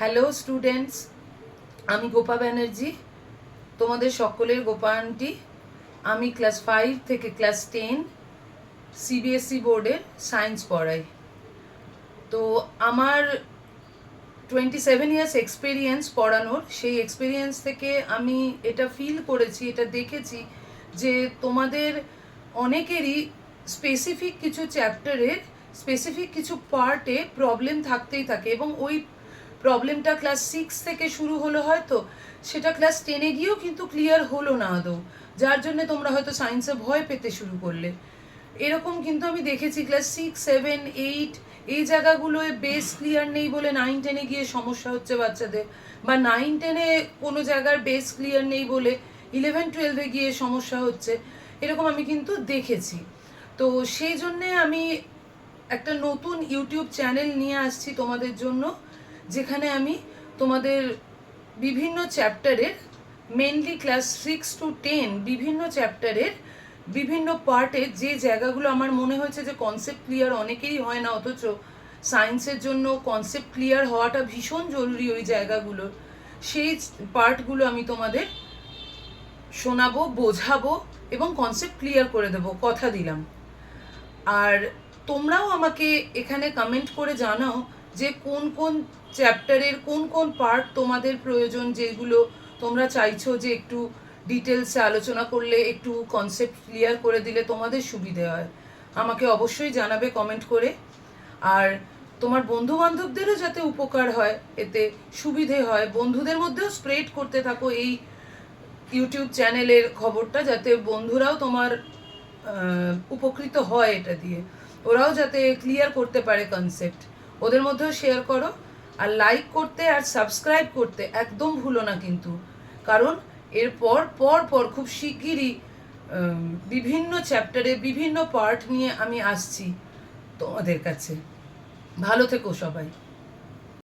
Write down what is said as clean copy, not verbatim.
Hello students, আমি গোপা ব্যানার্জি, তোমাদের সকলের গোপা আন্টি। আমি ক্লাস 5 থেকে ক্লাস 10 সিবিএসই বোর্ডের সায়েন্স পড়াই। তো আমার 27 ইয়ার্স এক্সপিরিয়েন্স পড়ানোর, সেই এক্সপিরিয়েন্স থেকে আমি এটা ফিল করেছি, এটা দেখেছি যে তোমাদের অনেকেরই স্পেসিফিক কিছু চ্যাপ্টারের স্পেসিফিক কিছু পার্টে প্রবলেম থাকতেই থাকে, এবং ওই প্রবলেমটা ক্লাস 6 থেকে শুরু হলো, হয়তো সেটা ক্লাস 10-এ গিয়েও কিন্তু ক্লিয়ার হলো না আদৌ, যার জন্য তোমরা হয়তো সায়েন্সে ভয় পেতে শুরু করলে। এরকম কিন্তু আমি দেখেছি ক্লাস 6, 7, 8 এই জায়গাগুলোয় বেস ক্লিয়ার নেই বলে 9-10-এ গিয়ে সমস্যা হচ্ছে বাচ্চাদের, বা 9-10-এ কোনো জায়গার বেস ক্লিয়ার নেই বলে 11-12-এ গিয়ে সমস্যা হচ্ছে। এরকম আমি কিন্তু দেখেছি। তো সেই জন্যে আমি একটা নতুন ইউটিউব চ্যানেল নিয়ে আসছি তোমাদের জন্য, যেখানে আমি তোমাদের বিভিন্ন চ্যাপ্টারের, মেনলি ক্লাস 6 to 10 বিভিন্ন চ্যাপ্টারের বিভিন্ন পার্টের যে জায়গাগুলো আমার মনে হয়েছে যে কনসেপ্ট ক্লিয়ার অনেকেরই হয় না, অথচ সায়েন্সের জন্য কনসেপ্ট ক্লিয়ার হওয়াটা ভীষণ জরুরি, ওই জায়গাগুলোর সেই পার্টগুলো আমি তোমাদের শোনাবো, বোঝাবো এবং কনসেপ্ট ক্লিয়ার করে দেবো, কথা দিলাম। আর তোমরাও আমাকে এখানে কমেন্ট করে জানাও যে কোন কোন চ্যাপ্টারের কোন কোন পার্ট তোমাদের প্রয়োজন, যেগুলো তোমরা চাইছো যে একটু ডিটেলসে আলোচনা করলে, একটু কনসেপ্ট ক্লিয়ার করে দিলে তোমাদের সুবিধে হয়। আমাকে অবশ্যই জানাবে কমেন্ট করে। আর তোমার বন্ধু বান্ধবদেরও যাতে উপকার হয়, এতে সুবিধে হয়, বন্ধুদের মধ্যেও স্প্রেড করতে থাকো এই ইউটিউব চ্যানেলের খবরটা, যাতে বন্ধুরাও তোমার উপকৃত হয় এটা দিয়ে, ওরাও যাতে ক্লিয়ার করতে পারে কনসেপ্ট, ওদের মধ্যেও শেয়ার করো। আর লাইক করতে আর সাবস্ক্রাইব করতে একদম ভুলো না কিন্তু, কারণ এরপর পর পর খুব শিগগিরই বিভিন্ন চ্যাপ্টারে বিভিন্ন পার্ট নিয়ে আমি আসছি তোমাদের কাছে। ভালো থেকো সবাই।